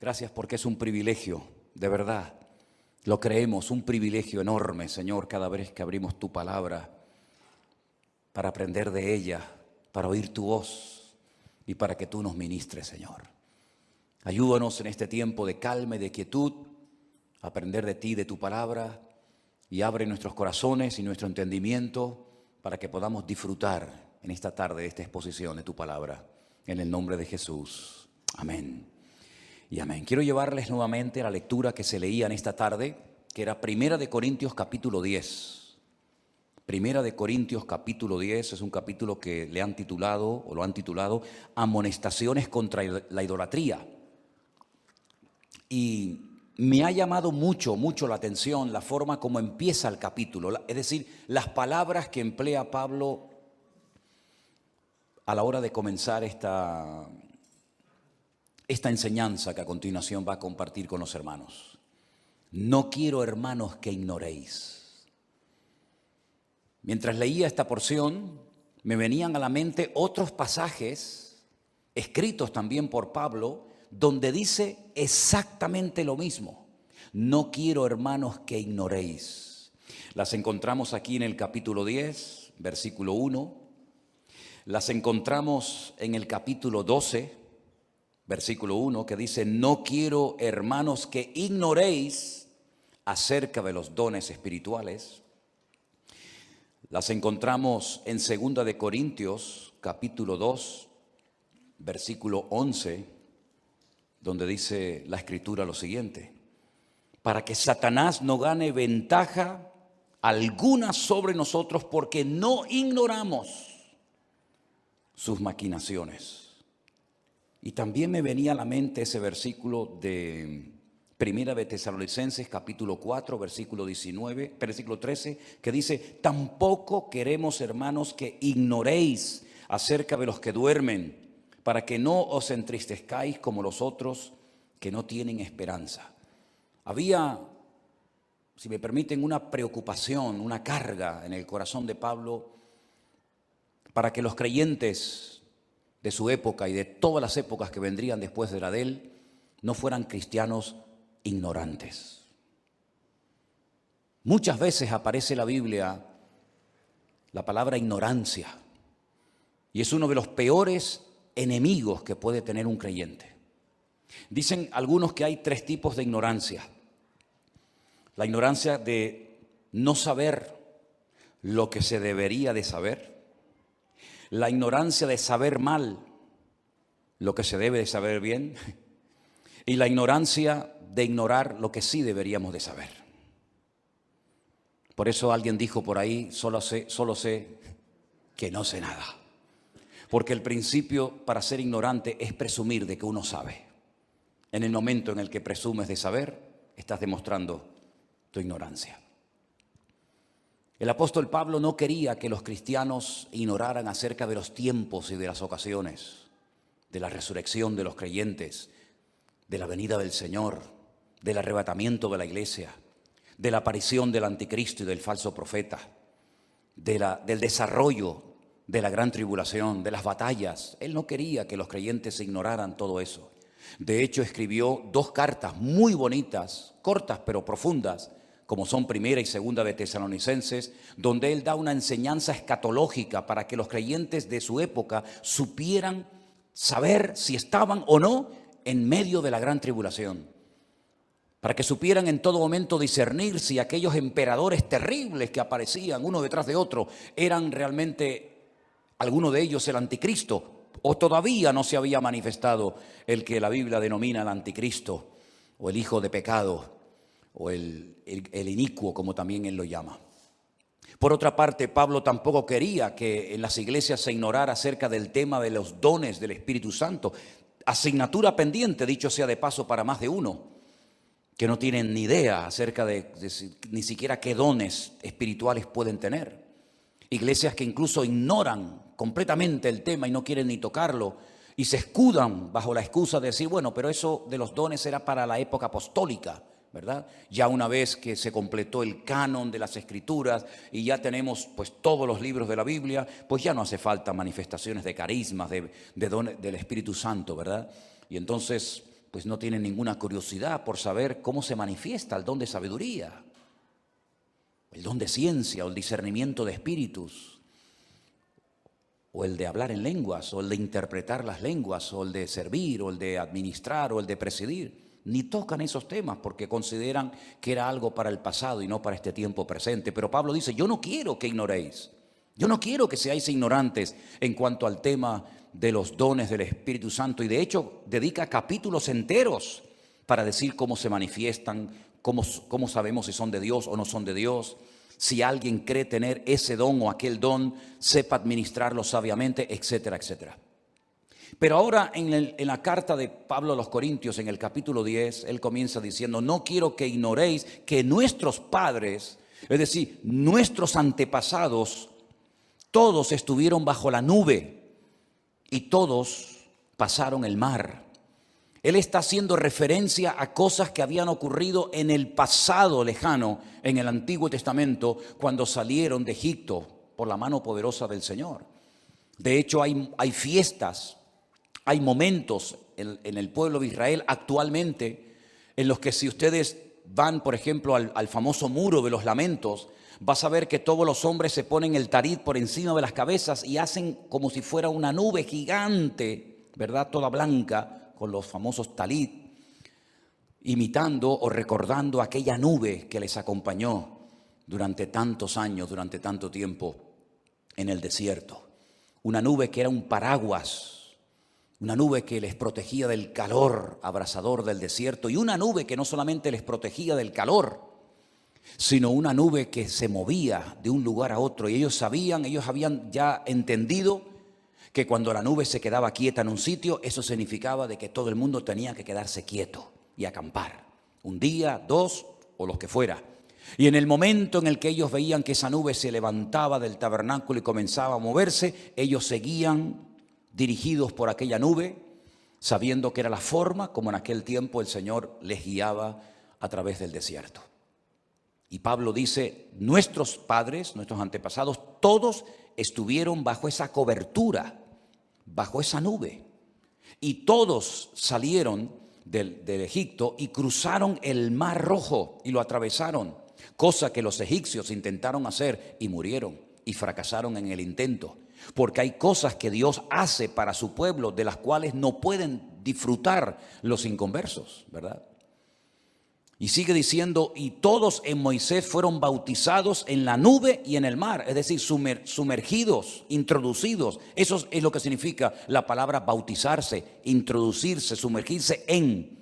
Gracias porque es un privilegio, de verdad. Lo creemos, un privilegio enorme, Señor, cada vez que abrimos tu palabra para aprender de ella, para oír tu voz y para que tú nos ministres, Señor. Ayúdanos en este tiempo de calma y de quietud a aprender de ti, de tu palabra, y abre nuestros corazones y nuestro entendimiento para que podamos disfrutar en esta tarde de esta exposición de tu palabra. En el nombre de Jesús. Amén. Y amén. Quiero llevarles nuevamente a la lectura que se leía en esta tarde, que era Primera de Corintios capítulo 10. Primera de Corintios capítulo 10 es un capítulo que le han titulado, o lo han titulado, Amonestaciones contra la idolatría. Y me ha llamado mucho la atención la forma como empieza el capítulo, es decir, las palabras que emplea Pablo a la hora de comenzar esta enseñanza que a continuación va a compartir con los hermanos. No quiero, hermanos, que ignoréis. Mientras leía esta porción, me venían a la mente otros pasajes escritos también por Pablo, donde dice exactamente lo mismo. No quiero, hermanos, que ignoréis. Las encontramos aquí en el capítulo 10, versículo 1. Las encontramos en el capítulo 12, versículo 1, que dice: no quiero, hermanos, que ignoréis acerca de los dones espirituales. Las encontramos en 2 de Corintios, capítulo 2, versículo 11, donde dice la Escritura lo siguiente: para que Satanás no gane ventaja alguna sobre nosotros, porque no ignoramos sus maquinaciones. Y también me venía a la mente ese versículo de Primera de Tesalonicenses, capítulo 4, versículo 13, que dice: tampoco queremos, hermanos, que ignoréis acerca de los que duermen, para que no os entristezcáis como los otros que no tienen esperanza. Había, si me permiten, una preocupación, una carga en el corazón de Pablo para que los creyentes de su época y de todas las épocas que vendrían después de la de él no fueran cristianos ignorantes. Muchas veces aparece en la Biblia la palabra ignorancia, y es uno de los peores enemigos que puede tener un creyente. Dicen algunos que hay 3 tipos de ignorancia. La ignorancia de no saber lo que se debería de saber. La ignorancia de saber mal lo que se debe de saber bien. Y la ignorancia de ignorar lo que sí deberíamos de saber. Por eso alguien dijo por ahí: solo sé que no sé nada. Porque el principio para ser ignorante es presumir de que uno sabe. En el momento en el que presumes de saber, estás demostrando tu ignorancia. El apóstol Pablo no quería que los cristianos ignoraran acerca de los tiempos y de las ocasiones, de la resurrección de los creyentes, de la venida del Señor, del arrebatamiento de la iglesia, de la aparición del anticristo y del falso profeta, del desarrollo de la gran tribulación, de las batallas. Él no quería que los creyentes ignoraran todo eso. De hecho, escribió 2 cartas muy bonitas, cortas pero profundas, como son Primera y Segunda de Tesalonicenses, donde él da una enseñanza escatológica para que los creyentes de su época supieran saber si estaban o no en medio de la gran tribulación, para que supieran en todo momento discernir si aquellos emperadores terribles que aparecían uno detrás de otro eran realmente alguno de ellos el anticristo, o todavía no se había manifestado el que la Biblia denomina el anticristo, o el hijo de pecado, o el inicuo, como también él lo llama. Por otra parte, Pablo tampoco quería que en las iglesias se ignorara acerca del tema de los dones del Espíritu Santo, asignatura pendiente, dicho sea de paso, para más de uno, que no tienen ni idea acerca de ni siquiera qué dones espirituales pueden tener. Iglesias que incluso ignoran completamente el tema y no quieren ni tocarlo, y se escudan bajo la excusa de decir: bueno, pero eso de los dones era para la época apostólica, ¿verdad? Ya una vez que se completó el canon de las Escrituras y ya tenemos pues todos los libros de la Biblia, pues ya no hace falta manifestaciones de carismas, de dones del Espíritu Santo, ¿verdad? Y entonces pues no tienen ninguna curiosidad por saber cómo se manifiesta el don de sabiduría, el don de ciencia o el discernimiento de espíritus, o el de hablar en lenguas, o el de interpretar las lenguas, o el de servir, o el de administrar, o el de presidir. Ni tocan esos temas porque consideran que era algo para el pasado y no para este tiempo presente. Pero Pablo dice, yo no quiero que ignoréis, yo no quiero que seáis ignorantes en cuanto al tema de los dones del Espíritu Santo. Y de hecho dedica capítulos enteros para decir cómo se manifiestan, cómo sabemos si son de Dios o no son de Dios. Si alguien cree tener ese don o aquel don, sepa administrarlo sabiamente, etcétera, etcétera. Pero ahora en la carta de Pablo a los Corintios, en el capítulo 10, él comienza diciendo, no quiero que ignoréis que nuestros padres, es decir, nuestros antepasados, todos estuvieron bajo la nube y todos pasaron el mar. Él está haciendo referencia a cosas que habían ocurrido en el pasado lejano, en el Antiguo Testamento, cuando salieron de Egipto por la mano poderosa del Señor. De hecho, hay fiestas, hay momentos en el pueblo de Israel actualmente en los que si ustedes van, por ejemplo, al famoso muro de los lamentos, vas a ver que todos los hombres se ponen el tarit por encima de las cabezas y hacen como si fuera una nube gigante, ¿verdad? Toda blanca, con los famosos talit, imitando o recordando aquella nube que les acompañó durante tantos años, durante tanto tiempo en el desierto. Una nube que era un paraguas, una nube que les protegía del calor abrasador del desierto, y una nube que no solamente les protegía del calor, sino una nube que se movía de un lugar a otro. Y ellos habían ya entendido que cuando la nube se quedaba quieta en un sitio, eso significaba de que todo el mundo tenía que quedarse quieto y acampar, un día, 2 o los que fuera. Y en el momento en el que ellos veían que esa nube se levantaba del tabernáculo y comenzaba a moverse, ellos seguían dirigidos por aquella nube, sabiendo que era la forma como en aquel tiempo el Señor les guiaba a través del desierto. Y Pablo dice, nuestros padres, nuestros antepasados, todos estuvieron bajo esa cobertura, bajo esa nube. Y todos salieron del Egipto y cruzaron el Mar Rojo y lo atravesaron, cosa que los egipcios intentaron hacer y murieron y fracasaron en el intento. Porque hay cosas que Dios hace para su pueblo de las cuales no pueden disfrutar los inconversos, ¿verdad? Y sigue diciendo, y todos en Moisés fueron bautizados en la nube y en el mar, es decir, sumergidos, introducidos. Eso es lo que significa la palabra bautizarse, introducirse, sumergirse en.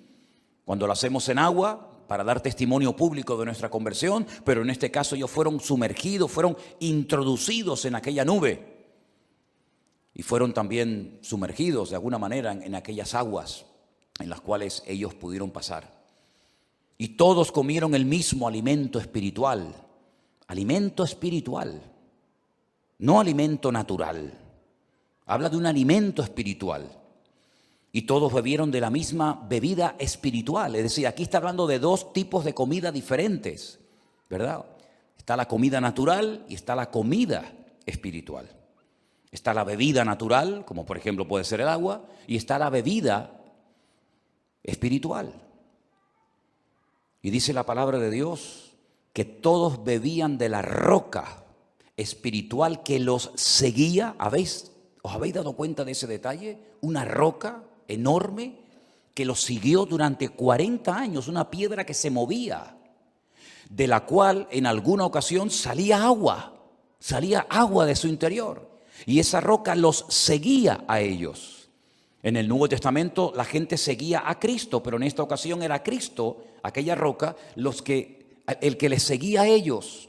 Cuando lo hacemos en agua, para dar testimonio público de nuestra conversión, pero en este caso ellos fueron sumergidos, fueron introducidos en aquella nube. Y fueron también sumergidos de alguna manera en aquellas aguas en las cuales ellos pudieron pasar. Y todos comieron el mismo alimento espiritual, no alimento natural. Habla de un alimento espiritual. Y todos bebieron de la misma bebida espiritual. Es decir, aquí está hablando de dos tipos de comida diferentes, ¿verdad? Está la comida natural y está la comida espiritual. Está la bebida natural, como por ejemplo puede ser el agua, y está la bebida espiritual. Y dice la palabra de Dios que todos bebían de la roca espiritual que los seguía. ¿Os habéis dado cuenta de ese detalle? Una roca enorme que los siguió durante 40 años, una piedra que se movía, de la cual en alguna ocasión salía agua de su interior. Y esa roca los seguía a ellos. En el Nuevo Testamento la gente seguía a Cristo, pero en esta ocasión era Cristo, aquella roca, el que les seguía a ellos.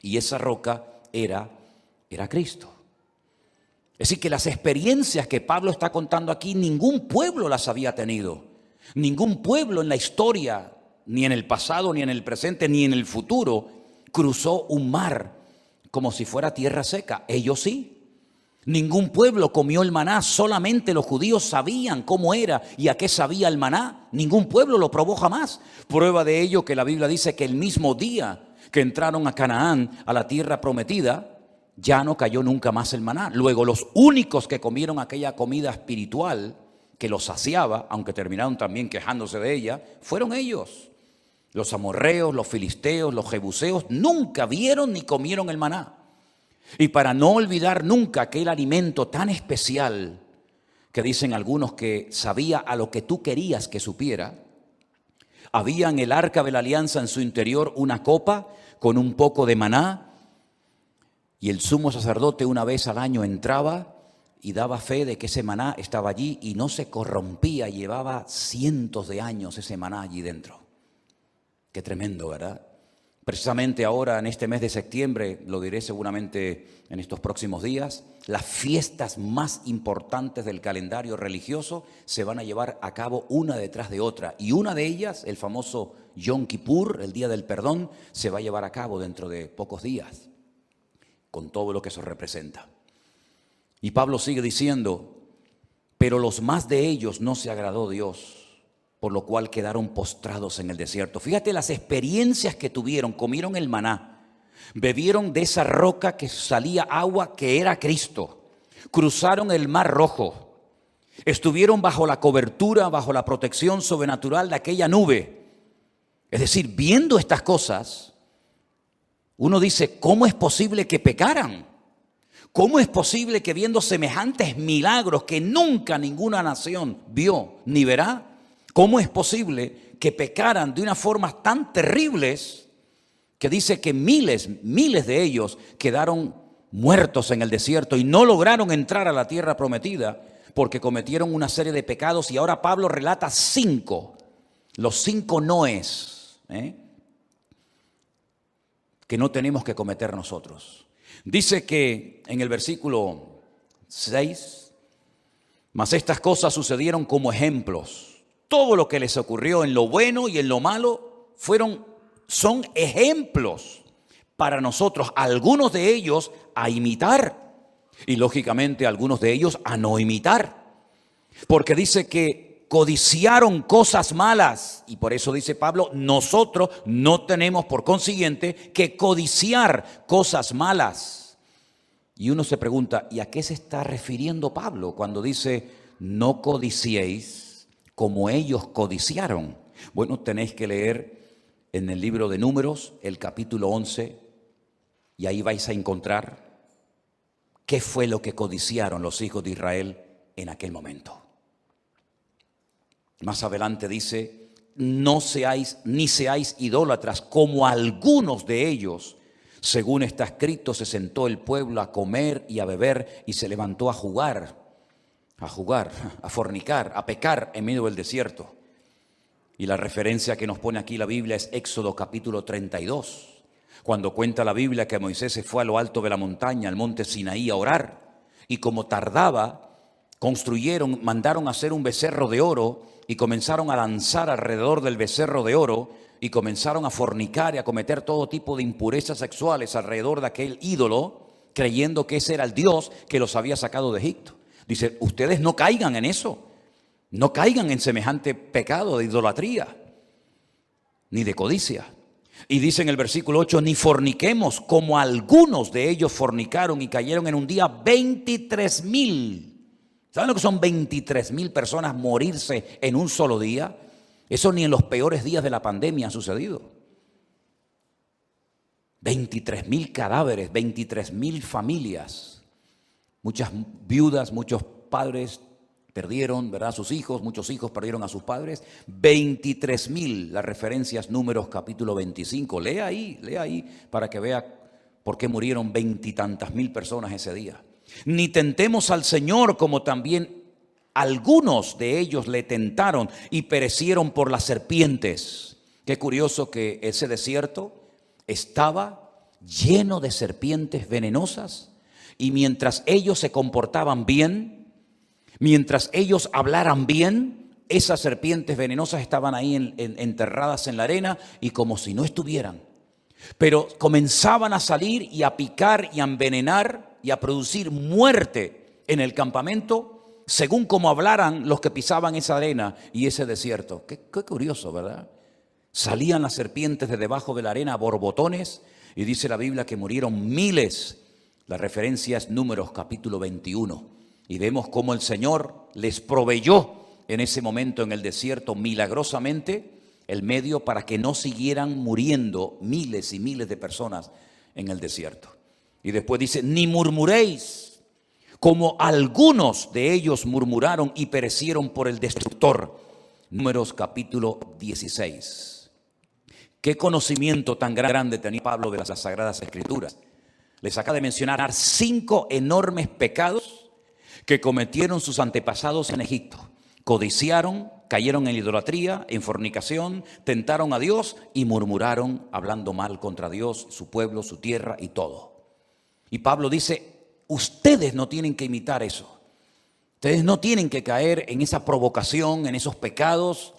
Y esa roca era Cristo. Es decir, que las experiencias que Pablo está contando aquí, ningún pueblo las había tenido. Ningún pueblo en la historia, ni en el pasado, ni en el presente, ni en el futuro, cruzó un mar como si fuera tierra seca. Ellos sí. Ningún pueblo comió el maná, solamente los judíos sabían cómo era y a qué sabía el maná. Ningún pueblo lo probó jamás. Prueba de ello que la Biblia dice que el mismo día que entraron a Canaán, a la tierra prometida, ya no cayó nunca más el maná. Luego los únicos que comieron aquella comida espiritual que los saciaba, aunque terminaron también quejándose de ella, fueron ellos. Los amorreos, los filisteos, los jebuseos nunca vieron ni comieron el maná. Y para no olvidar nunca aquel alimento tan especial que dicen algunos que sabía a lo que tú querías que supiera, había en el arca de la alianza en su interior una copa con un poco de maná, y el sumo sacerdote una vez al año entraba y daba fe de que ese maná estaba allí y no se corrompía, llevaba cientos de años ese maná allí dentro. Qué tremendo, ¿verdad? Precisamente ahora, en este mes de septiembre, lo diré seguramente en estos próximos días, las fiestas más importantes del calendario religioso se van a llevar a cabo una detrás de otra. Y una de ellas, el famoso Yom Kippur, el Día del Perdón, se va a llevar a cabo dentro de pocos días, con todo lo que eso representa. Y Pablo sigue diciendo, pero los más de ellos no se agradó Dios, por lo cual quedaron postrados en el desierto. Fíjate las experiencias que tuvieron. Comieron el maná, bebieron de esa roca que salía agua que era Cristo, cruzaron el mar rojo, estuvieron bajo la cobertura, bajo la protección sobrenatural de aquella nube. Es decir, viendo estas cosas, uno dice, ¿cómo es posible que pecaran? ¿Cómo es posible que viendo semejantes milagros que nunca ninguna nación vio ni verá, cómo es posible que pecaran de una forma tan terribles que dice que miles de ellos quedaron muertos en el desierto y no lograron entrar a la tierra prometida porque cometieron una serie de pecados? Y ahora Pablo relata 5, los 5 noes, que no tenemos que cometer nosotros. Dice que en el versículo 6, mas estas cosas sucedieron como ejemplos. Todo lo que les ocurrió en lo bueno y en lo malo son ejemplos para nosotros, algunos de ellos a imitar y lógicamente algunos de ellos a no imitar. Porque dice que codiciaron cosas malas y por eso dice Pablo, nosotros no tenemos por consiguiente que codiciar cosas malas. Y uno se pregunta, ¿y a qué se está refiriendo Pablo cuando dice no codiciéis como ellos codiciaron? Bueno, tenéis que leer en el libro de Números, el capítulo 11, y ahí vais a encontrar qué fue lo que codiciaron los hijos de Israel en aquel momento. Más adelante dice, no seáis ni seáis idólatras como algunos de ellos. Según está escrito, se sentó el pueblo a comer y a beber y se levantó a jugar, a fornicar, a pecar en medio del desierto. Y la referencia que nos pone aquí la Biblia es Éxodo capítulo 32, cuando cuenta la Biblia que Moisés se fue a lo alto de la montaña, al monte Sinaí, a orar, y como tardaba, mandaron a hacer un becerro de oro y comenzaron a danzar alrededor del becerro de oro y comenzaron a fornicar y a cometer todo tipo de impurezas sexuales alrededor de aquel ídolo, creyendo que ese era el Dios que los había sacado de Egipto. Dice, ustedes no caigan en eso, no caigan en semejante pecado de idolatría, ni de codicia. Y dice en el versículo 8, ni forniquemos como algunos de ellos fornicaron y cayeron en un día 23,000. ¿Saben lo que son 23,000 personas morirse en un solo día? Eso ni en los peores días de la pandemia ha sucedido. 23,000 cadáveres, 23,000 familias. Muchas viudas, muchos padres perdieron, ¿verdad?, a sus hijos, muchos hijos perdieron a sus padres. 23,000, las referencias Números capítulo 25. Lea ahí para que vea por qué murieron 20 y tantas mil personas ese día. Ni tentemos al Señor como también algunos de ellos le tentaron y perecieron por las serpientes. Qué curioso que ese desierto estaba lleno de serpientes venenosas y mientras ellos se comportaban bien, mientras ellos hablaran bien, esas serpientes venenosas estaban ahí enterradas en la arena y como si no estuvieran. Pero comenzaban a salir y a picar y a envenenar y a producir muerte en el campamento según como hablaran los que pisaban esa arena y ese desierto. Qué curioso, ¿verdad? Salían las serpientes de debajo de la arena a borbotones y dice la Biblia que murieron miles. La referencia es Números capítulo 21 y vemos cómo el Señor les proveyó en ese momento en el desierto milagrosamente el medio para que no siguieran muriendo miles y miles de personas en el desierto. Y después dice, ni murmuréis, como algunos de ellos murmuraron y perecieron por el destructor. Números capítulo 16. Qué conocimiento tan grande tenía Pablo de las Sagradas Escrituras. Les acaba de mencionar 5 enormes pecados que cometieron sus antepasados en Egipto. Codiciaron, cayeron en idolatría, en fornicación, tentaron a Dios y murmuraron, hablando mal contra Dios, su pueblo, su tierra y todo. Y Pablo dice, ustedes no tienen que imitar eso. Ustedes no tienen que caer en esa provocación, en esos pecados.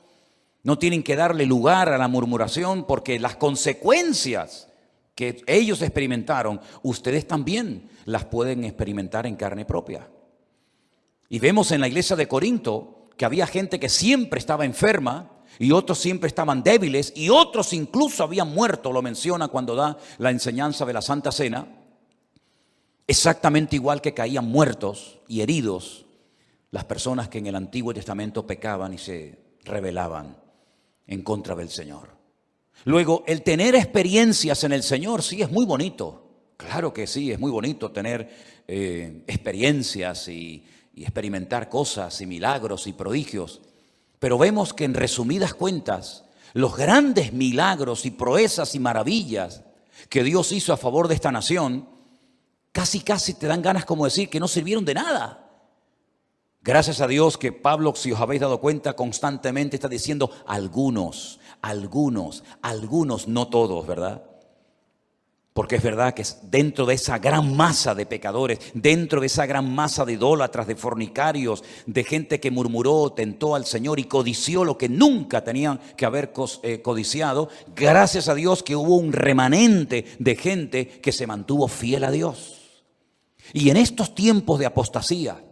No tienen que darle lugar a la murmuración, porque las consecuencias que ellos experimentaron, ustedes también las pueden experimentar en carne propia. Y vemos en la iglesia de Corinto que había gente que siempre estaba enferma y otros siempre estaban débiles y otros incluso habían muerto, lo menciona cuando da la enseñanza de la Santa Cena, exactamente igual que caían muertos y heridos las personas que en el Antiguo Testamento pecaban y se rebelaban en contra del Señor. Luego, el tener experiencias en el Señor, sí, es muy bonito. Claro que sí, es muy bonito tener experiencias y experimentar cosas y milagros y prodigios. Pero vemos que en resumidas cuentas, los grandes milagros y proezas y maravillas que Dios hizo a favor de esta nación, casi te dan ganas como decir que no sirvieron de nada. Gracias a Dios que Pablo, si os habéis dado cuenta, constantemente está diciendo algunos, no todos, ¿verdad? Porque es verdad que dentro de esa gran masa de pecadores, dentro de esa gran masa de idólatras, de fornicarios, de gente que murmuró, tentó al Señor y codició lo que nunca tenían que haber codiciado, gracias a Dios que hubo un remanente de gente que se mantuvo fiel a Dios. Y en estos tiempos de apostasía,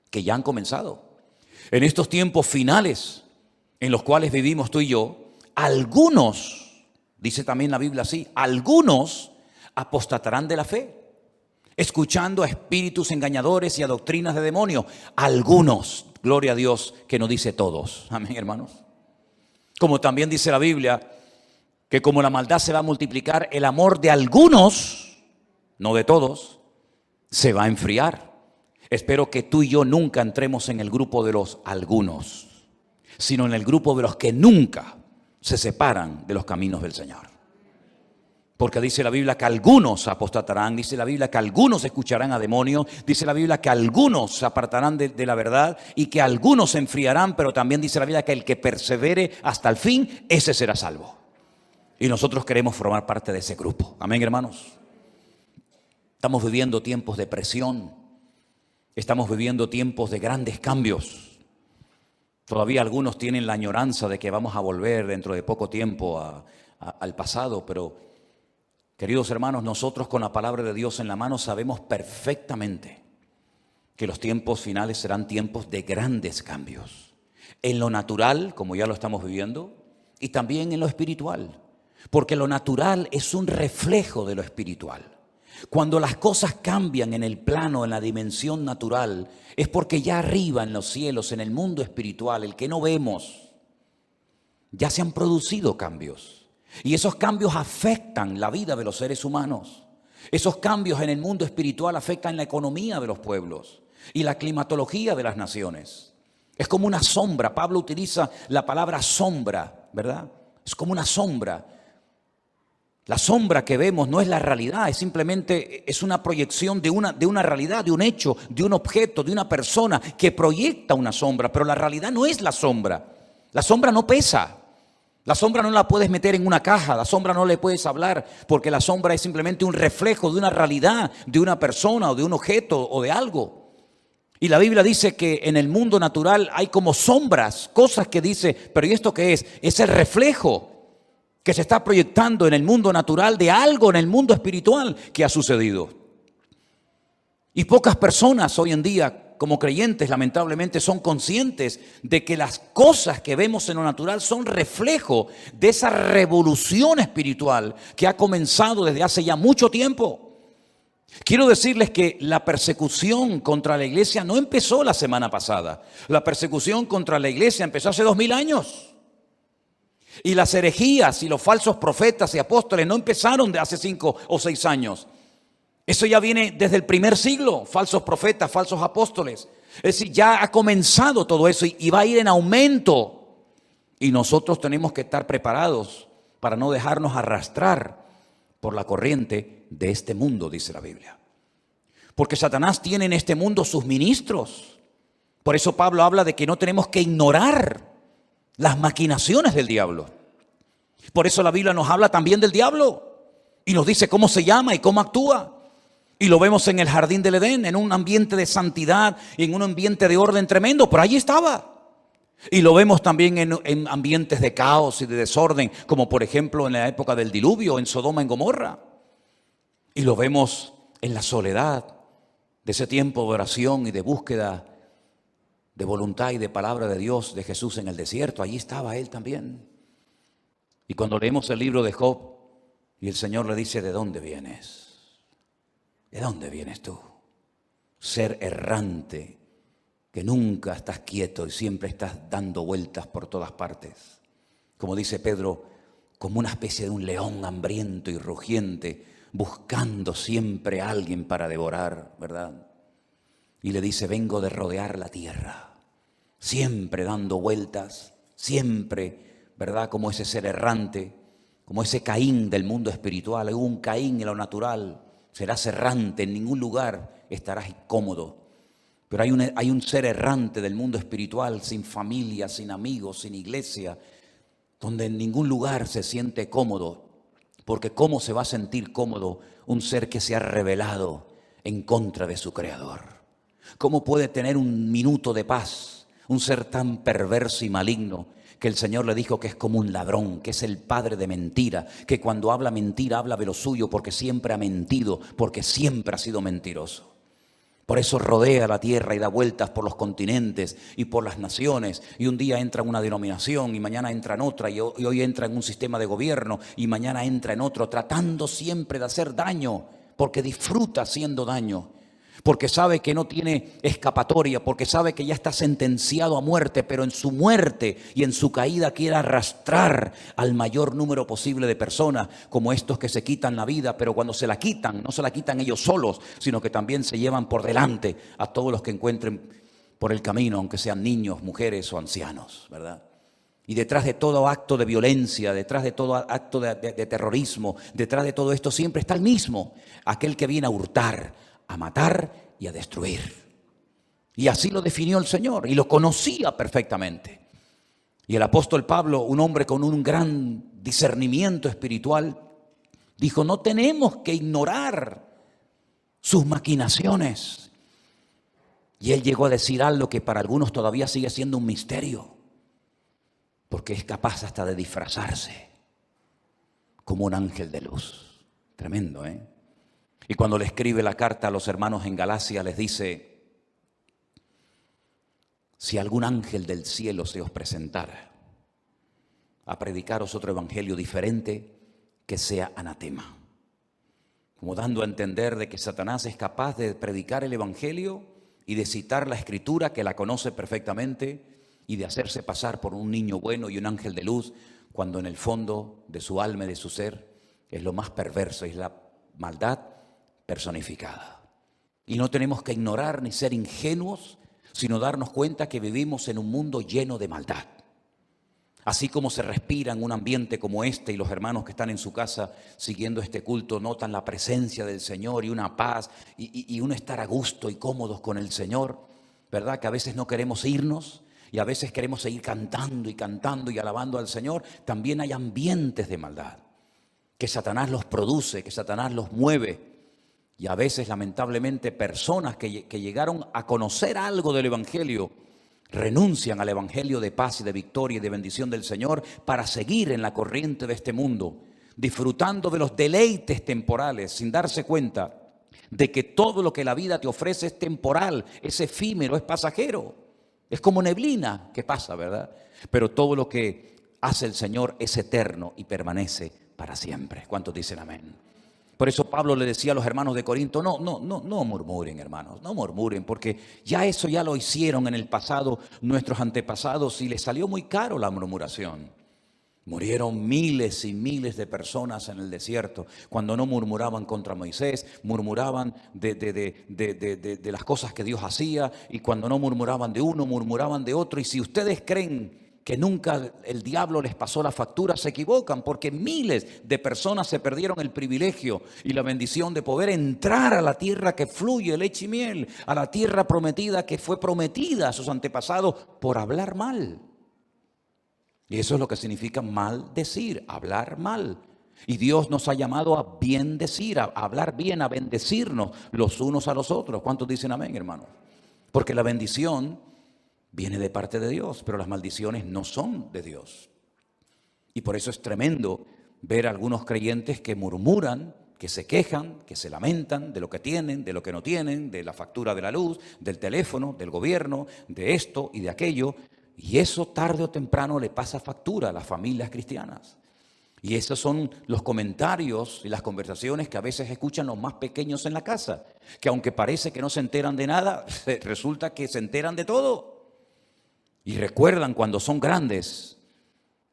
que ya han comenzado, en estos tiempos finales en los cuales vivimos tú y yo, algunos, dice también la Biblia así, algunos apostatarán de la fe, escuchando a espíritus engañadores y a doctrinas de demonios. Algunos, gloria a Dios, que no dice todos. Amén, hermanos. Como también dice la Biblia, que como la maldad se va a multiplicar, el amor de algunos, no de todos, se va a enfriar. Espero que tú y yo nunca entremos en el grupo de los algunos, sino en el grupo de los que nunca se separan de los caminos del Señor. Porque dice la Biblia que algunos apostatarán, dice la Biblia que algunos escucharán a demonios, dice la Biblia que algunos se apartarán de la verdad y que algunos se enfriarán, pero también dice la Biblia que el que persevere hasta el fin, ese será salvo. Y nosotros queremos formar parte de ese grupo. Amén, hermanos. Estamos viviendo tiempos de presión, estamos viviendo tiempos de grandes cambios. Todavía algunos tienen la añoranza de que vamos a volver dentro de poco tiempo al pasado, pero queridos hermanos, nosotros con la palabra de Dios en la mano sabemos perfectamente que los tiempos finales serán tiempos de grandes cambios. En lo natural, como ya lo estamos viviendo, y también en lo espiritual. Porque lo natural es un reflejo de lo espiritual. Cuando las cosas cambian en el plano, en la dimensión natural, es porque ya arriba en los cielos, en el mundo espiritual, el que no vemos, ya se han producido cambios. Y esos cambios afectan la vida de los seres humanos. Esos cambios en el mundo espiritual afectan la economía de los pueblos y la climatología de las naciones. Es como una sombra. Pablo utiliza la palabra sombra, ¿verdad? Es como una sombra. La sombra que vemos no es la realidad, es simplemente una proyección de una realidad, de un hecho, de un objeto, de una persona que proyecta una sombra, pero la realidad no es la sombra. La sombra no pesa. La sombra no la puedes meter en una caja, la sombra no le puedes hablar, porque la sombra es simplemente un reflejo de una realidad, de una persona o de un objeto o de algo. Y la Biblia dice que en el mundo natural hay como sombras, cosas que dice, pero ¿y esto qué es? Es el reflejo que se está proyectando en el mundo natural de algo en el mundo espiritual que ha sucedido. Y pocas personas hoy en día, como creyentes, lamentablemente son conscientes de que las cosas que vemos en lo natural son reflejo de esa revolución espiritual que ha comenzado desde hace ya mucho tiempo. Quiero decirles que la persecución contra la iglesia no empezó la semana pasada. La persecución contra la iglesia empezó hace 2000 años. Y las herejías y los falsos profetas y apóstoles no empezaron de hace 5 o 6 años. Eso ya viene desde el primer siglo, falsos profetas, falsos apóstoles. Es decir, ya ha comenzado todo eso y va a ir en aumento. Y nosotros tenemos que estar preparados para no dejarnos arrastrar por la corriente de este mundo, dice la Biblia. Porque Satanás tiene en este mundo sus ministros. Por eso Pablo habla de que no tenemos que ignorar las maquinaciones del diablo. Por eso la Biblia nos habla también del diablo y nos dice cómo se llama y cómo actúa. Y lo vemos en el jardín del Edén, en un ambiente de santidad y en un ambiente de orden tremendo. Por allí estaba. Y lo vemos también en ambientes de caos y de desorden, como por ejemplo en la época del diluvio, en Sodoma y Gomorra. Y lo vemos en la soledad de ese tiempo de oración y de búsqueda de voluntad y de palabra de Dios, de Jesús en el desierto. Allí estaba Él también. Y cuando leemos el libro de Job y el Señor le dice: ¿de dónde vienes? ¿De dónde vienes tú? Ser errante, que nunca estás quieto y siempre estás dando vueltas por todas partes. Como dice Pedro, como una especie de un león hambriento y rugiente, buscando siempre a alguien para devorar, ¿verdad? Y le dice: vengo de rodear la tierra, siempre dando vueltas, siempre, ¿verdad? Como ese ser errante, como ese Caín del mundo espiritual. Hay un Caín en lo natural. Serás errante, en ningún lugar estarás cómodo. Pero hay un ser errante del mundo espiritual, sin familia, sin amigos, sin iglesia, donde en ningún lugar se siente cómodo. Porque ¿cómo se va a sentir cómodo un ser que se ha rebelado en contra de su Creador? ¿Cómo puede tener un minuto de paz un ser tan perverso y maligno que el Señor le dijo que es como un ladrón, que es el padre de mentira, que cuando habla mentira habla de lo suyo porque siempre ha mentido, porque siempre ha sido mentiroso? Por eso rodea la tierra y da vueltas por los continentes y por las naciones. Y un día entra en una denominación y mañana entra en otra. Y hoy entra en un sistema de gobierno y mañana entra en otro. Tratando siempre de hacer daño porque disfruta haciendo daño. Porque sabe que no tiene escapatoria, porque sabe que ya está sentenciado a muerte, pero en su muerte y en su caída quiere arrastrar al mayor número posible de personas, como estos que se quitan la vida, pero cuando se la quitan, no se la quitan ellos solos, sino que también se llevan por delante a todos los que encuentren por el camino, aunque sean niños, mujeres o ancianos, ¿verdad? Y detrás de todo acto de violencia, detrás de todo acto de terrorismo, detrás de todo esto siempre está el mismo, aquel que viene a hurtar, a matar y a destruir. Y así lo definió el Señor y lo conocía perfectamente. Y el apóstol Pablo, un hombre con un gran discernimiento espiritual, dijo: no tenemos que ignorar sus maquinaciones. Y él llegó a decir algo que para algunos todavía sigue siendo un misterio, porque es capaz hasta de disfrazarse como un ángel de luz. Tremendo, ¿eh? Y cuando le escribe la carta a los hermanos en Galacia, les dice: si algún ángel del cielo se os presentara a predicaros otro evangelio diferente, que sea anatema. Como dando a entender de que Satanás es capaz de predicar el evangelio y de citar la escritura, que la conoce perfectamente, y de hacerse pasar por un niño bueno y un ángel de luz, cuando en el fondo de su alma y de su ser es lo más perverso, es la maldad personificada. Y no tenemos que ignorar ni ser ingenuos, sino darnos cuenta que vivimos en un mundo lleno de maldad. Así como se respira en un ambiente como este, y los hermanos que están en su casa siguiendo este culto notan la presencia del Señor y una paz y un estar a gusto y cómodos con el Señor, ¿verdad? Que a veces no queremos irnos y a veces queremos seguir cantando y alabando al Señor. También hay ambientes de maldad que Satanás los produce, que Satanás los mueve. Y a veces, lamentablemente, personas que llegaron a conocer algo del Evangelio renuncian al Evangelio de paz y de victoria y de bendición del Señor para seguir en la corriente de este mundo, disfrutando de los deleites temporales, sin darse cuenta de que todo lo que la vida te ofrece es temporal, es efímero, es pasajero. Es como neblina que pasa, ¿verdad? Pero todo lo que hace el Señor es eterno y permanece para siempre. ¿Cuántos dicen amén? Por eso Pablo le decía a los hermanos de Corinto, no murmuren, hermanos, no murmuren, porque ya eso ya lo hicieron en el pasado nuestros antepasados y les salió muy caro la murmuración. Murieron miles y miles de personas en el desierto cuando no murmuraban contra Moisés, murmuraban de las cosas que Dios hacía, y cuando no murmuraban de uno, murmuraban de otro. Y si ustedes creen que nunca el diablo les pasó la factura, se equivocan, porque miles de personas se perdieron el privilegio y la bendición de poder entrar a la tierra que fluye leche y miel, a la tierra prometida que fue prometida a sus antepasados por hablar mal. Y eso es lo que significa maldecir, hablar mal. Y Dios nos ha llamado a bendecir, a hablar bien, a bendecirnos los unos a los otros. ¿Cuántos dicen amén, hermanos? Porque la bendición viene de parte de Dios, pero las maldiciones no son de Dios. Y por eso es tremendo ver a algunos creyentes que murmuran, que se quejan, que se lamentan de lo que tienen, de lo que no tienen, de la factura de la luz, del teléfono, del gobierno, de esto y de aquello. Y eso tarde o temprano le pasa factura a las familias cristianas. Y esos son los comentarios y las conversaciones que a veces escuchan los más pequeños en la casa, que aunque parece que no se enteran de nada, resulta que se enteran de todo. Y recuerdan cuando son grandes,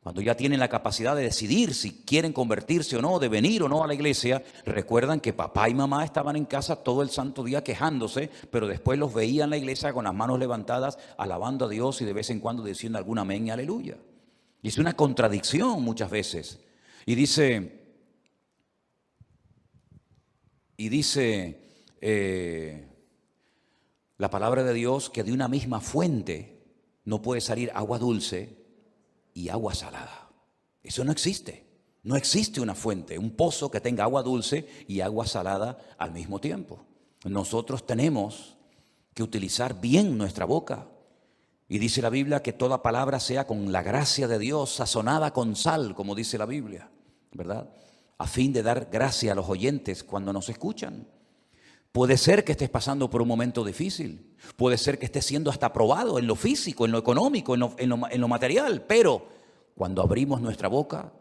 cuando ya tienen la capacidad de decidir si quieren convertirse o no, de venir o no a la iglesia, recuerdan que papá y mamá estaban en casa todo el santo día quejándose, pero después los veían en la iglesia con las manos levantadas, alabando a Dios y de vez en cuando diciendo algún amén y aleluya. Y es una contradicción muchas veces. Y dice la palabra de Dios que de una misma fuente no puede salir agua dulce y agua salada. Eso no existe. No existe una fuente, un pozo que tenga agua dulce y agua salada al mismo tiempo. Nosotros tenemos que utilizar bien nuestra boca. Y dice la Biblia que toda palabra sea con la gracia de Dios, sazonada con sal, como dice la Biblia, ¿verdad? A fin de dar gracia a los oyentes cuando nos escuchan. Puede ser que estés pasando por un momento difícil. Puede ser que estés siendo hasta probado en lo físico, en lo económico, en lo material. Pero cuando abrimos nuestra boca,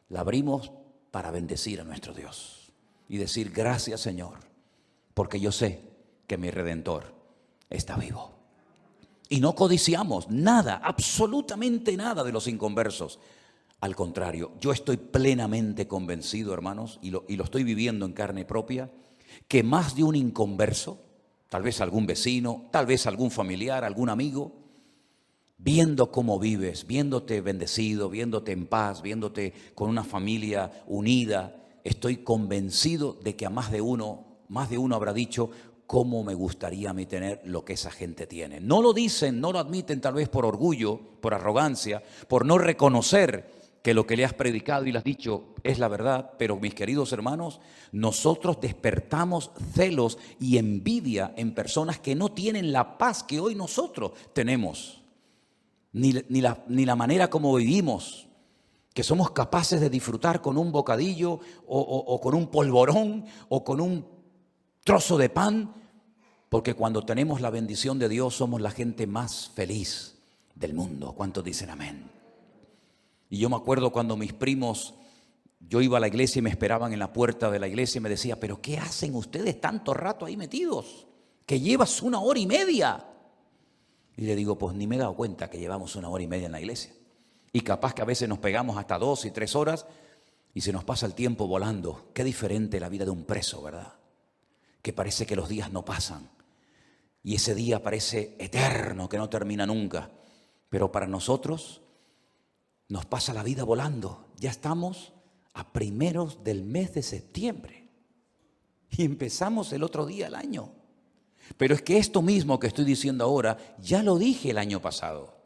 la abrimos para bendecir a nuestro Dios. Y decir, gracias Señor, porque yo sé que mi Redentor está vivo. Y no codiciamos nada, absolutamente nada de los inconversos. Al contrario, yo estoy plenamente convencido, hermanos, y lo estoy viviendo en carne propia, que más de un inconverso, tal vez algún vecino, tal vez algún familiar, algún amigo, viendo cómo vives, viéndote bendecido, viéndote en paz, viéndote con una familia unida, estoy convencido de que a más de uno habrá dicho, cómo me gustaría a mí tener lo que esa gente tiene. No lo dicen, no lo admiten tal vez por orgullo, por arrogancia, por no reconocer que lo que le has predicado y le has dicho es la verdad, pero mis queridos hermanos, nosotros despertamos celos y envidia en personas que no tienen la paz que hoy nosotros tenemos, ni la manera como vivimos, que somos capaces de disfrutar con un bocadillo o con un polvorón o con un trozo de pan, porque cuando tenemos la bendición de Dios somos la gente más feliz del mundo. ¿Cuántos dicen amén? Y yo me acuerdo cuando mis primos, yo iba a la iglesia y me esperaban en la puerta de la iglesia y me decía, pero ¿qué hacen ustedes tanto rato ahí metidos? Que llevas 1 hora y media. Y le digo, pues ni me he dado cuenta que llevamos 1 hora y media en la iglesia. Y capaz que a veces nos pegamos hasta 2 y 3 horas y se nos pasa el tiempo volando. Qué diferente la vida de un preso, ¿verdad? Que parece que los días no pasan. Y ese día parece eterno, que no termina nunca. Pero para nosotros nos pasa la vida volando. Ya estamos a primeros del mes de septiembre. Y empezamos el otro día el año. Pero es que esto mismo que estoy diciendo ahora, ya lo dije el año pasado.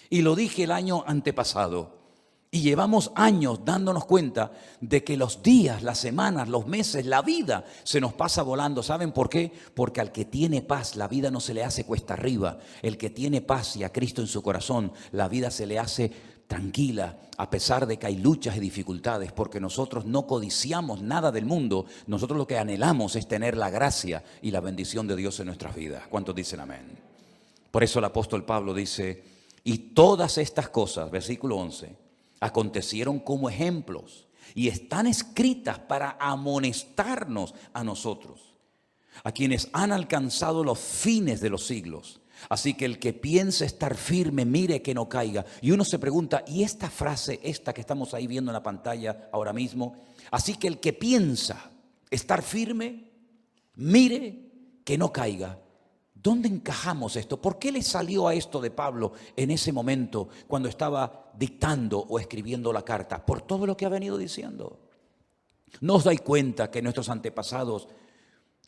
Y lo dije el año antepasado. Y llevamos años dándonos cuenta de que los días, las semanas, los meses, la vida se nos pasa volando. ¿Saben por qué? Porque al que tiene paz, la vida no se le hace cuesta arriba. El que tiene paz y a Cristo en su corazón, la vida se le hace tranquila, a pesar de que hay luchas y dificultades, porque nosotros no codiciamos nada del mundo. Nosotros lo que anhelamos es tener la gracia y la bendición de Dios en nuestras vidas. ¿Cuántos dicen amén? Por eso el apóstol Pablo dice, y todas estas cosas, versículo 11, acontecieron como ejemplos y están escritas para amonestarnos a nosotros, a quienes han alcanzado los fines de los siglos. Así que el que piense estar firme, mire que no caiga. Y uno se pregunta, ¿y esta frase, esta que estamos ahí viendo en la pantalla ahora mismo? Así que el que piensa estar firme, mire que no caiga. ¿Dónde encajamos esto? ¿Por qué le salió a esto de Pablo en ese momento cuando estaba dictando o escribiendo la carta? Por todo lo que ha venido diciendo. ¿No os dais cuenta que nuestros antepasados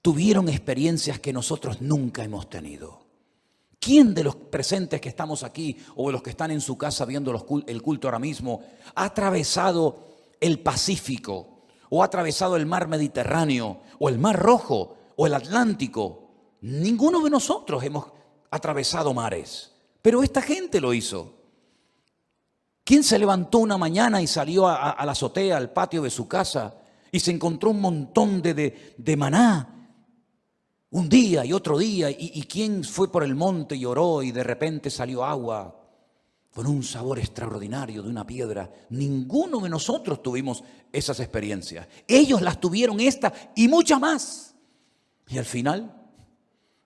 tuvieron experiencias que nosotros nunca hemos tenido? ¿Quién de los presentes que estamos aquí o de los que están en su casa viendo el culto ahora mismo ha atravesado el Pacífico o ha atravesado el mar Mediterráneo o el mar Rojo o el Atlántico? Ninguno de nosotros hemos atravesado mares, pero esta gente lo hizo. ¿Quién se levantó una mañana y salió a la azotea, al patio de su casa y se encontró un montón de maná? Un día y otro día, y quién fue por el monte y oró y de repente salió agua con un sabor extraordinario de una piedra. Ninguno de nosotros tuvimos esas experiencias. Ellos las tuvieron, esta y muchas más. Y al final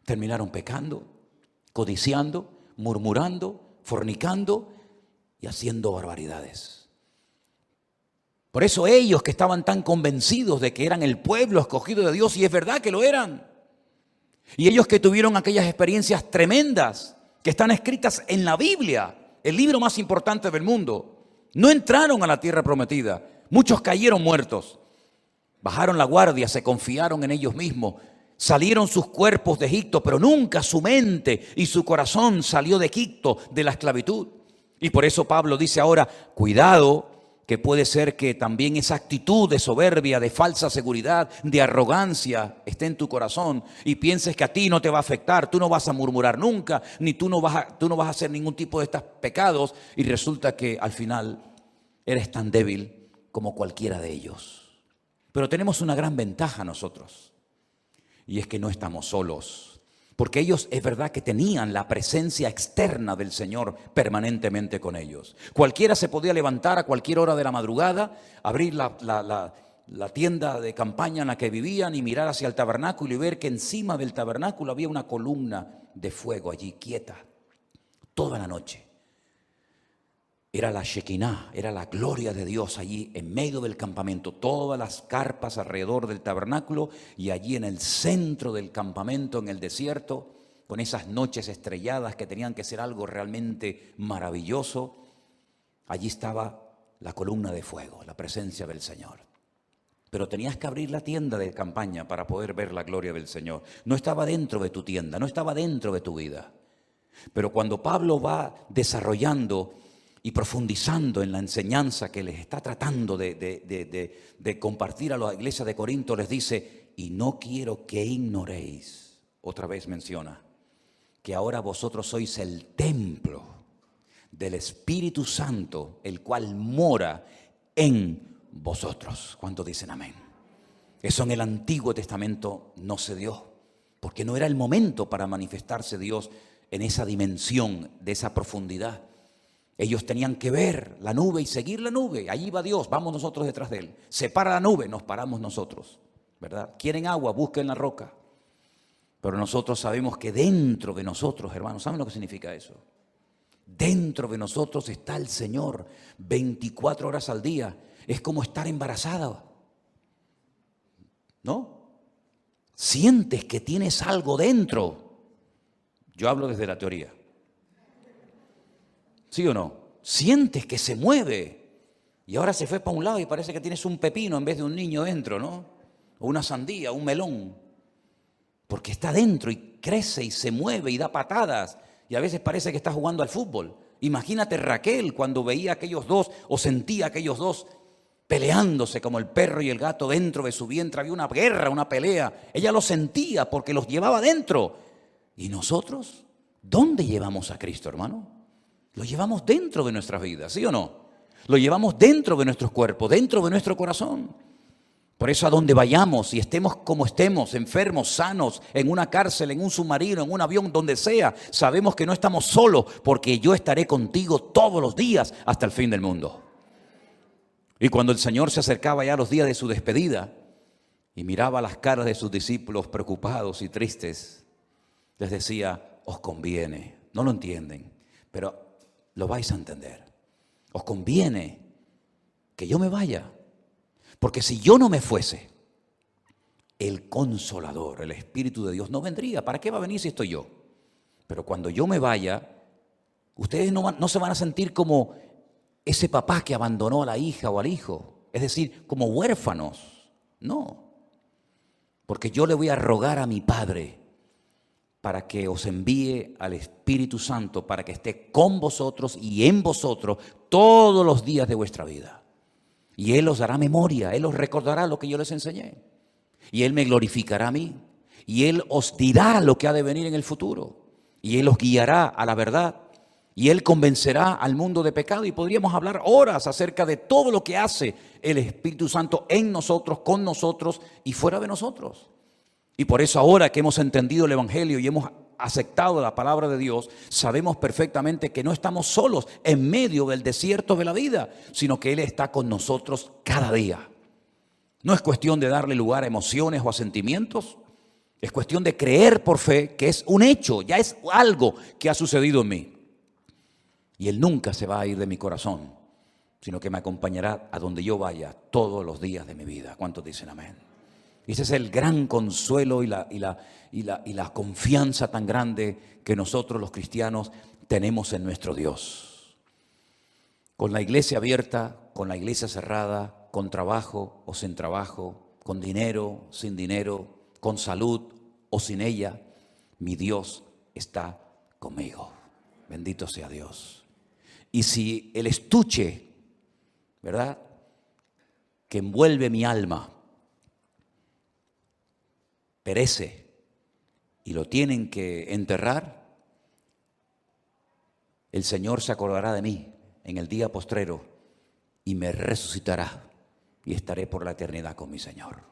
terminaron pecando, codiciando, murmurando, fornicando y haciendo barbaridades. Por eso ellos que estaban tan convencidos de que eran el pueblo escogido de Dios, y es verdad que lo eran, y ellos que tuvieron aquellas experiencias tremendas que están escritas en la Biblia, el libro más importante del mundo, no entraron a la tierra prometida. Muchos cayeron muertos, bajaron la guardia, se confiaron en ellos mismos, salieron sus cuerpos de Egipto, pero nunca su mente y su corazón salió de Egipto, de la esclavitud. Y por eso Pablo dice ahora, cuidado, que puede ser que también esa actitud de soberbia, de falsa seguridad, de arrogancia esté en tu corazón y pienses que a ti no te va a afectar, tú no vas a murmurar nunca, ni tú no vas a hacer ningún tipo de estos pecados, y resulta que al final eres tan débil como cualquiera de ellos. Pero tenemos una gran ventaja nosotros, y es que no estamos solos. Porque ellos es verdad que tenían la presencia externa del Señor permanentemente con ellos. Cualquiera se podía levantar a cualquier hora de la madrugada, abrir la tienda de campaña en la que vivían y mirar hacia el tabernáculo y ver que encima del tabernáculo había una columna de fuego allí quieta toda la noche. Era la Shekinah, era la gloria de Dios allí en medio del campamento, todas las carpas alrededor del tabernáculo y allí en el centro del campamento, en el desierto, con esas noches estrelladas que tenían que ser algo realmente maravilloso. Allí estaba la columna de fuego, la presencia del Señor. Pero tenías que abrir la tienda de campaña para poder ver la gloria del Señor. No estaba dentro de tu tienda, no estaba dentro de tu vida. Pero cuando Pablo va desarrollando y profundizando en la enseñanza que les está tratando de compartir a la iglesia de Corinto, les dice, y no quiero que ignoréis, otra vez menciona, que ahora vosotros sois el templo del Espíritu Santo, el cual mora en vosotros. ¿Cuántos dicen amén? Eso en el Antiguo Testamento no se dio, porque no era el momento para manifestarse Dios en esa dimensión, de esa profundidad. Ellos tenían que ver la nube y seguir la nube. Allí va Dios, vamos nosotros detrás de Él. Se para la nube, nos paramos nosotros, ¿verdad? Quieren agua, busquen la roca. Pero nosotros sabemos que dentro de nosotros, hermanos, ¿saben lo que significa eso? Dentro de nosotros está el Señor 24 horas al día. Es como estar embarazada, ¿no? Sientes que tienes algo dentro. Yo hablo desde la teoría. ¿Sí o no? Sientes que se mueve y ahora se fue para un lado y parece que tienes un pepino en vez de un niño dentro, ¿no? O una sandía, un melón. Porque está dentro y crece y se mueve y da patadas y a veces parece que está jugando al fútbol. Imagínate Raquel cuando veía a aquellos dos o sentía a aquellos dos peleándose como el perro y el gato dentro de su vientre. Había una guerra, una pelea. Ella lo sentía porque los llevaba dentro. ¿Y nosotros? ¿Dónde llevamos a Cristo, hermano? Lo llevamos dentro de nuestras vidas, ¿sí o no? Lo llevamos dentro de nuestros cuerpos, dentro de nuestro corazón. Por eso a donde vayamos y estemos como estemos, enfermos, sanos, en una cárcel, en un submarino, en un avión, donde sea, sabemos que no estamos solos porque yo estaré contigo todos los días hasta el fin del mundo. Y cuando el Señor se acercaba ya a los días de su despedida y miraba las caras de sus discípulos preocupados y tristes, les decía, os conviene, no lo entienden, pero lo vais a entender. Os conviene que yo me vaya, porque si yo no me fuese, el Consolador, el Espíritu de Dios no vendría. ¿Para qué va a venir si estoy yo? Pero cuando yo me vaya, ustedes no se van a sentir como ese papá que abandonó a la hija o al hijo, es decir, como huérfanos. No, porque yo le voy a rogar a mi Padre para que os envíe al Espíritu Santo, para que esté con vosotros y en vosotros todos los días de vuestra vida. Y Él os dará memoria, Él os recordará lo que yo les enseñé. Y Él me glorificará a mí. Y Él os dirá lo que ha de venir en el futuro. Y Él os guiará a la verdad. Y Él convencerá al mundo de pecado. Y podríamos hablar horas acerca de todo lo que hace el Espíritu Santo en nosotros, con nosotros y fuera de nosotros. Y por eso ahora que hemos entendido el Evangelio y hemos aceptado la palabra de Dios, sabemos perfectamente que no estamos solos en medio del desierto de la vida, sino que Él está con nosotros cada día. No es cuestión de darle lugar a emociones o a sentimientos. Es cuestión de creer por fe que es un hecho, ya es algo que ha sucedido en mí. Y Él nunca se va a ir de mi corazón, sino que me acompañará a donde yo vaya todos los días de mi vida. ¿Cuántos dicen amén? Ese es el gran consuelo y la confianza tan grande que nosotros los cristianos tenemos en nuestro Dios. Con la iglesia abierta, con la iglesia cerrada, con trabajo o sin trabajo, con dinero, sin dinero, con salud o sin ella, mi Dios está conmigo. Bendito sea Dios. Y si el estuche, ¿verdad?, que envuelve mi alma perece y lo tienen que enterrar, el Señor se acordará de mí en el día postrero y me resucitará y estaré por la eternidad con mi Señor.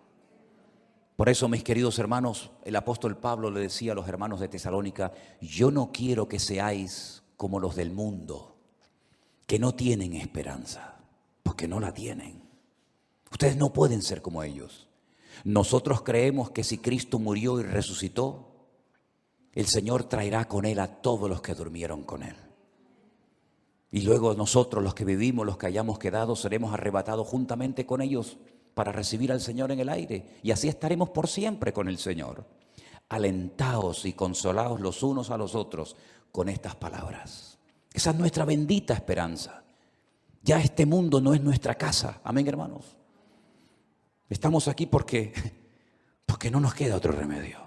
Por eso, mis queridos hermanos, el apóstol Pablo le decía a los hermanos de Tesalónica, yo no quiero que seáis como los del mundo, que no tienen esperanza, porque no la tienen. Ustedes no pueden ser como ellos. Nosotros creemos que si Cristo murió y resucitó, el Señor traerá con Él a todos los que durmieron con Él. Y luego nosotros, los que vivimos, los que hayamos quedado, seremos arrebatados juntamente con ellos para recibir al Señor en el aire. Y así estaremos por siempre con el Señor. Alentaos y consolaos los unos a los otros con estas palabras. Esa es nuestra bendita esperanza. Ya este mundo no es nuestra casa. Amén, hermanos. Estamos aquí porque no nos queda otro remedio.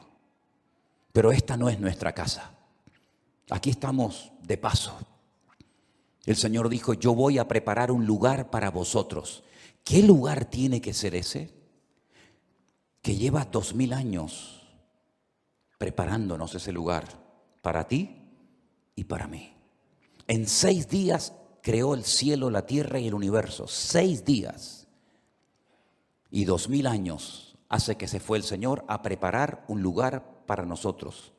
Pero esta no es nuestra casa. Aquí estamos de paso. El Señor dijo, yo voy a preparar un lugar para vosotros. ¿Qué lugar tiene que ser ese? Que lleva 2000 años preparándonos ese lugar para ti y para mí. En 6 días creó el cielo, la tierra y el universo. 6 días. Y 2000 años hace que se fue el Señor a preparar un lugar para nosotros.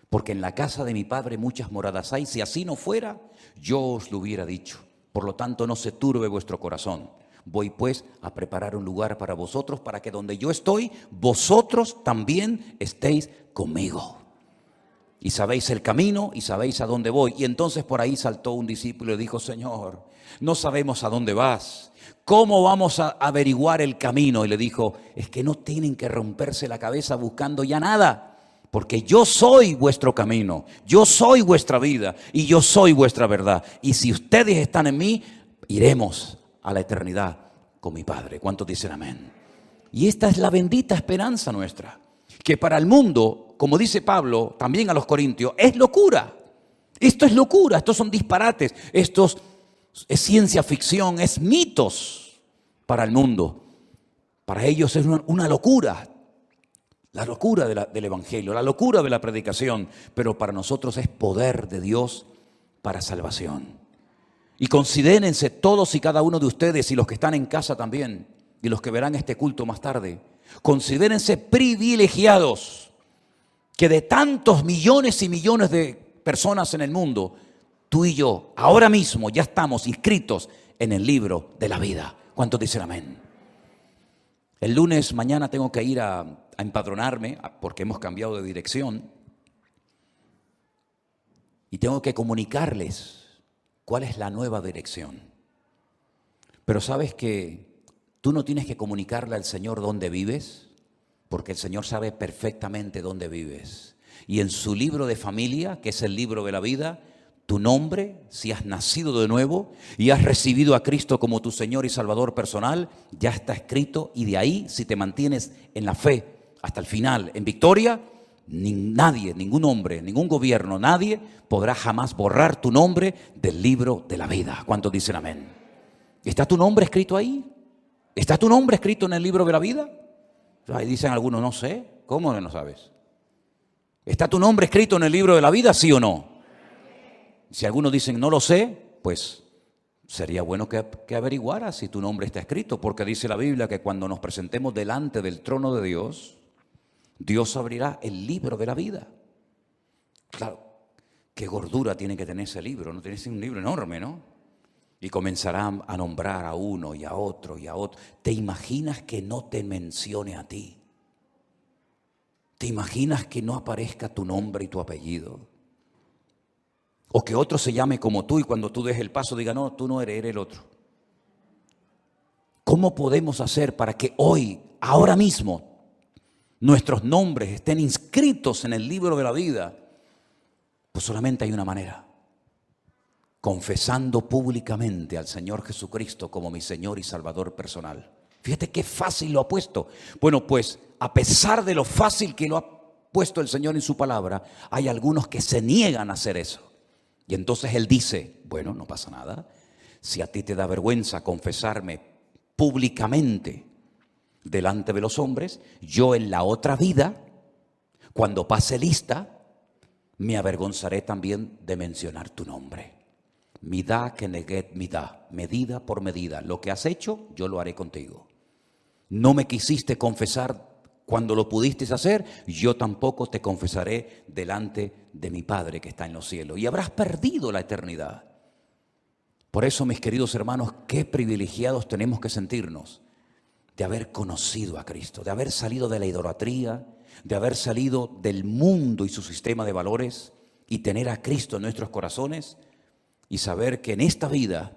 Porque en la casa de mi Padre muchas moradas hay. Si así no fuera, yo os lo hubiera dicho. Por lo tanto, no se turbe vuestro corazón. Voy pues a preparar un lugar para vosotros, para que donde yo estoy, vosotros también estéis conmigo. Y sabéis el camino y sabéis a dónde voy. Y entonces por ahí saltó un discípulo y dijo, Señor, no sabemos a dónde vas. ¿Cómo vamos a averiguar el camino? Y le dijo, es que no tienen que romperse la cabeza buscando ya nada, porque yo soy vuestro camino, yo soy vuestra vida y yo soy vuestra verdad. Y si ustedes están en mí, iremos a la eternidad con mi Padre. ¿Cuántos dicen amén? Y esta es la bendita esperanza nuestra, que para el mundo, como dice Pablo también a los Corintios, es locura. Esto es locura, estos son disparates, estos es ciencia ficción, es mitos para el mundo. Para ellos es una locura, la locura del Evangelio, la locura de la predicación, pero para nosotros es poder de Dios para salvación. Y considérense todos y cada uno de ustedes y los que están en casa también y los que verán este culto más tarde, considérense privilegiados que de tantos millones y millones de personas en el mundo, tú y yo, ahora mismo ya estamos inscritos en el libro de la vida. ¿Cuántos dicen amén? El lunes, mañana, tengo que ir a empadronarme porque hemos cambiado de dirección. Y tengo que comunicarles cuál es la nueva dirección. Pero sabes que tú no tienes que comunicarle al Señor dónde vives, porque el Señor sabe perfectamente dónde vives. Y en su libro de familia, que es el libro de la vida, tu nombre, si has nacido de nuevo y has recibido a Cristo como tu Señor y Salvador personal, ya está escrito. Y de ahí, si te mantienes en la fe hasta el final, en victoria, nadie, ningún hombre, ningún gobierno, nadie podrá jamás borrar tu nombre del libro de la vida. ¿Cuántos dicen amén? ¿Está tu nombre escrito ahí? ¿Está tu nombre escrito en el libro de la vida? Ahí dicen algunos, no sé. ¿Cómo no sabes? ¿Está tu nombre escrito en el libro de la vida, sí o no? Si algunos dicen, no lo sé, pues sería bueno que averiguaras si tu nombre está escrito, porque dice la Biblia que cuando nos presentemos delante del trono de Dios, Dios abrirá el libro de la vida. Claro, qué gordura tiene que tener ese libro, no tiene que ser un libro enorme, ¿no? Y comenzarán a nombrar a uno y a otro y a otro. ¿Te imaginas que no te mencione a ti? ¿Te imaginas que no aparezca tu nombre y tu apellido? O que otro se llame como tú y cuando tú des el paso diga, no, tú no eres el otro. ¿Cómo podemos hacer para que hoy, ahora mismo, nuestros nombres estén inscritos en el libro de la vida? Pues solamente hay una manera. Confesando públicamente al Señor Jesucristo como mi Señor y Salvador personal. Fíjate qué fácil lo ha puesto. Bueno, pues a pesar de lo fácil que lo ha puesto el Señor en su palabra, hay algunos que se niegan a hacer eso. Y entonces Él dice, bueno, no pasa nada. Si a ti te da vergüenza confesarme públicamente delante de los hombres, yo en la otra vida, cuando pase lista, me avergonzaré también de mencionar tu nombre. Midá que neguet midá, medida por medida. Lo que has hecho, yo lo haré contigo. No me quisiste confesar cuando lo pudiste hacer, yo tampoco te confesaré delante de mi Padre que está en los cielos. Y habrás perdido la eternidad. Por eso, mis queridos hermanos, qué privilegiados tenemos que sentirnos de haber conocido a Cristo, de haber salido de la idolatría, de haber salido del mundo y su sistema de valores y tener a Cristo en nuestros corazones y saber que en esta vida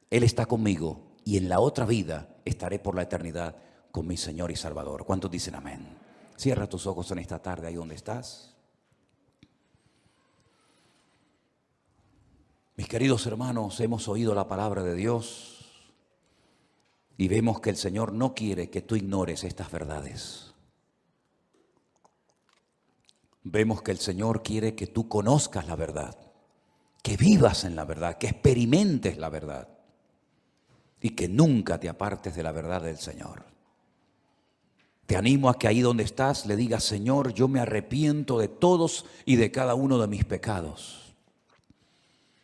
Él está conmigo y en la otra vida estaré por la eternidad con mi Señor y Salvador. ¿Cuántos dicen amén? Cierra tus ojos en esta tarde ahí donde estás. Mis queridos hermanos, hemos oído la palabra de Dios y vemos que el Señor no quiere que tú ignores estas verdades. Vemos que el Señor quiere que tú conozcas la verdad, que vivas en la verdad, que experimentes la verdad y que nunca te apartes de la verdad del Señor. Te animo a que ahí donde estás le digas, Señor, yo me arrepiento de todos y de cada uno de mis pecados.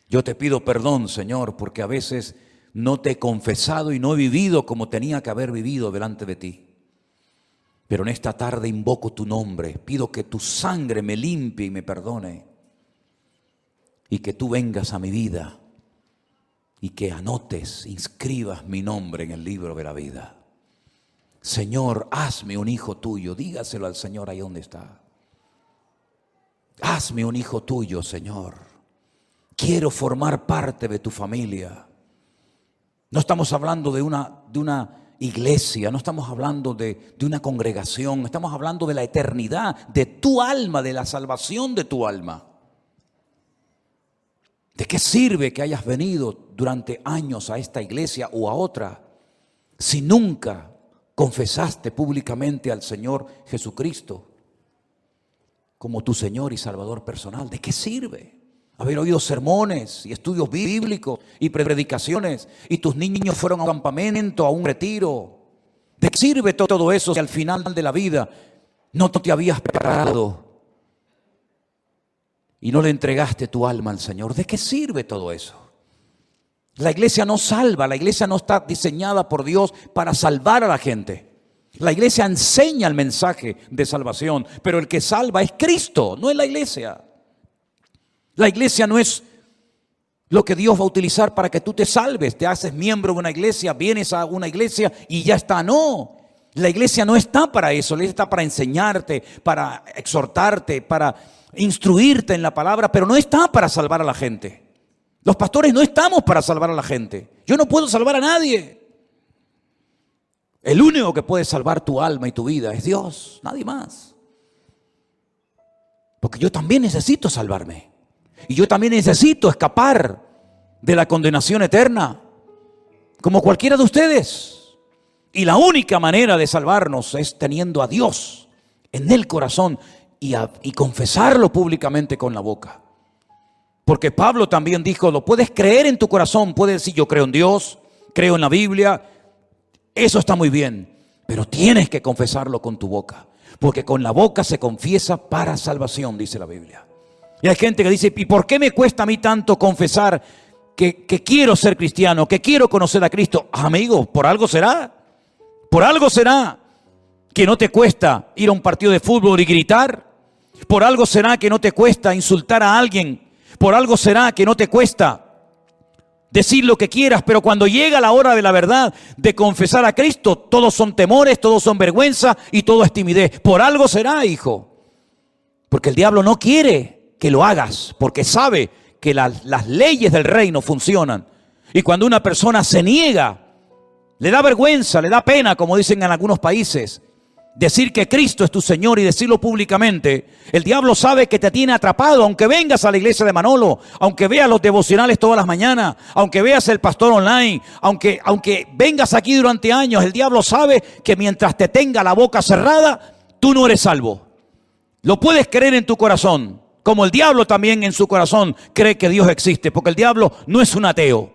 Yo te pido perdón, Señor, porque a veces no te he confesado y no he vivido como tenía que haber vivido delante de ti. Pero en esta tarde invoco tu nombre, pido que tu sangre me limpie y me perdone. Y que tú vengas a mi vida y que anotes, inscribas mi nombre en el libro de la vida. Señor, hazme un hijo tuyo. Dígaselo al Señor ahí donde está. Hazme un hijo tuyo, Señor. Quiero formar parte de tu familia. No estamos hablando de una iglesia, no estamos hablando de una congregación, estamos hablando de la eternidad, de tu alma, de la salvación de tu alma. ¿De qué sirve que hayas venido durante años a esta iglesia o a otra si nunca confesaste públicamente al Señor Jesucristo como tu Señor y Salvador personal? ¿De qué sirve haber oído sermones y estudios bíblicos y predicaciones y tus niños fueron a un campamento, a un retiro? ¿De qué sirve todo eso si al final de la vida no te habías preparado y no le entregaste tu alma al Señor? ¿De qué sirve todo eso? La iglesia no salva, la iglesia no está diseñada por Dios para salvar a la gente. La iglesia enseña el mensaje de salvación, pero el que salva es Cristo, no es la iglesia. La iglesia no es lo que Dios va a utilizar para que tú te salves. Te haces miembro de una iglesia, vienes a una iglesia y ya está. No, la iglesia no está para eso. La iglesia está para enseñarte, para exhortarte, para instruirte en la palabra, pero no está para salvar a la gente. Los pastores no estamos para salvar a la gente. Yo no puedo salvar a nadie. El único que puede salvar tu alma y tu vida es Dios, nadie más. Porque yo también necesito salvarme. Y yo también necesito escapar de la condenación eterna, como cualquiera de ustedes. Y la única manera de salvarnos es teniendo a Dios en el corazón y confesarlo públicamente con la boca. Porque Pablo también dijo, lo puedes creer en tu corazón, puedes decir yo creo en Dios, creo en la Biblia, eso está muy bien, pero tienes que confesarlo con tu boca, porque con la boca se confiesa para salvación, dice la Biblia. Y hay gente que dice, ¿y por qué me cuesta a mí tanto confesar que quiero ser cristiano, que quiero conocer a Cristo? Amigo, por algo será. Por algo será que no te cuesta ir a un partido de fútbol y gritar. Por algo será que no te cuesta insultar a alguien. Por algo será que no te cuesta decir lo que quieras, pero cuando llega la hora de la verdad, de confesar a Cristo, todos son temores, todos son vergüenza y todo es timidez. Por algo será, hijo. Porque el diablo no quiere que lo hagas, porque sabe que las leyes del reino funcionan. Y cuando una persona se niega, le da vergüenza, le da pena, como dicen en algunos países, decir que Cristo es tu Señor y decirlo públicamente, el diablo sabe que te tiene atrapado, aunque vengas a la iglesia de Manolo, aunque veas los devocionales todas las mañanas, aunque veas el pastor online, aunque vengas aquí durante años, el diablo sabe que mientras te tenga la boca cerrada, tú no eres salvo. Lo puedes creer en tu corazón, como el diablo también en su corazón cree que Dios existe, porque el diablo no es un ateo.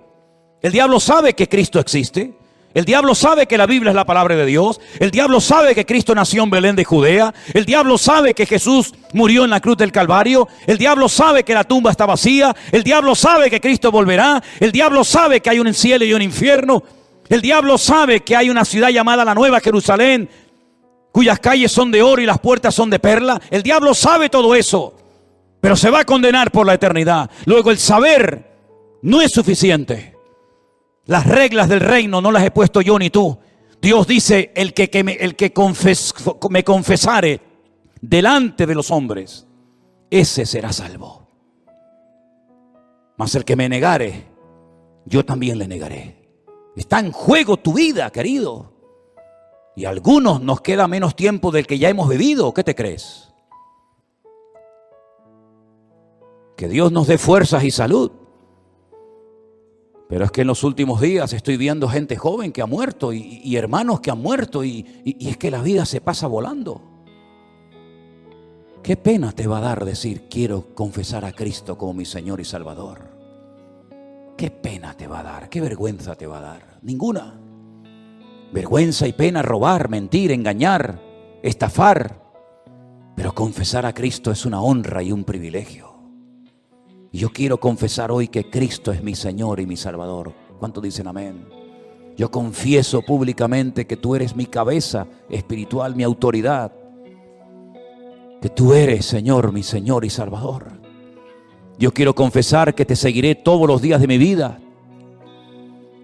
El diablo sabe que Cristo existe. El diablo sabe que la Biblia es la palabra de Dios. El diablo sabe que Cristo nació en Belén de Judea. El diablo sabe que Jesús murió en la cruz del Calvario. El diablo sabe que la tumba está vacía. El diablo sabe que Cristo volverá. El diablo sabe que hay un cielo y un infierno. El diablo sabe que hay una ciudad llamada la Nueva Jerusalén, cuyas calles son de oro y las puertas son de perla. El diablo sabe todo eso, pero se va a condenar por la eternidad. Luego el saber no es suficiente. Las reglas del reino no las he puesto yo ni tú. Dios dice, el que me confesare delante de los hombres, ese será salvo. Mas el que me negare, yo también le negaré. Está en juego tu vida, querido. Y a algunos nos queda menos tiempo del que ya hemos vivido. ¿Qué te crees? Que Dios nos dé fuerzas y salud. Pero es que en los últimos días estoy viendo gente joven que ha muerto y hermanos que han muerto y es que la vida se pasa volando. Qué pena te va a dar decir quiero confesar a Cristo como mi Señor y Salvador. Qué pena te va a dar, qué vergüenza te va a dar. Ninguna. Vergüenza y pena robar, mentir, engañar, estafar. Pero confesar a Cristo es una honra y un privilegio. Y yo quiero confesar hoy que Cristo es mi Señor y mi Salvador. ¿Cuántos dicen amén? Yo confieso públicamente que tú eres mi cabeza espiritual, mi autoridad. Que tú eres, Señor, mi Señor y Salvador. Yo quiero confesar que te seguiré todos los días de mi vida.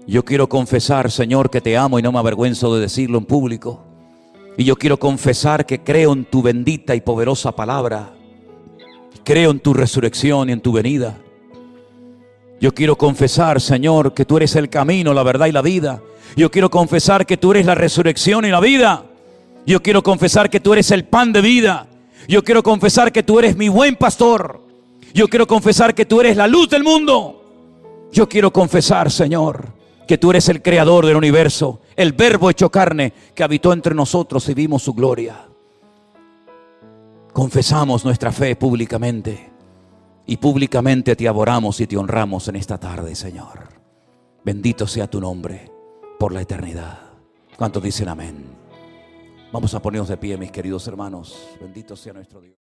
Yo quiero confesar, Señor, que te amo y no me avergüenzo de decirlo en público. Y yo quiero confesar que creo en tu bendita y poderosa palabra. Creo en tu resurrección y en tu venida. Yo quiero confesar, Señor, que tú eres el camino, la verdad y la vida. Yo quiero confesar que tú eres la resurrección y la vida. Yo quiero confesar que tú eres el pan de vida. Yo quiero confesar que tú eres mi buen pastor. Yo quiero confesar que tú eres la luz del mundo. Yo quiero confesar, Señor, que tú eres el creador del universo, el verbo hecho carne que habitó entre nosotros y vimos su gloria. Confesamos nuestra fe públicamente y públicamente te adoramos y te honramos en esta tarde, Señor. Bendito sea tu nombre por la eternidad. ¿Cuántos dicen amén? Vamos a ponernos de pie, mis queridos hermanos. Bendito sea nuestro Dios.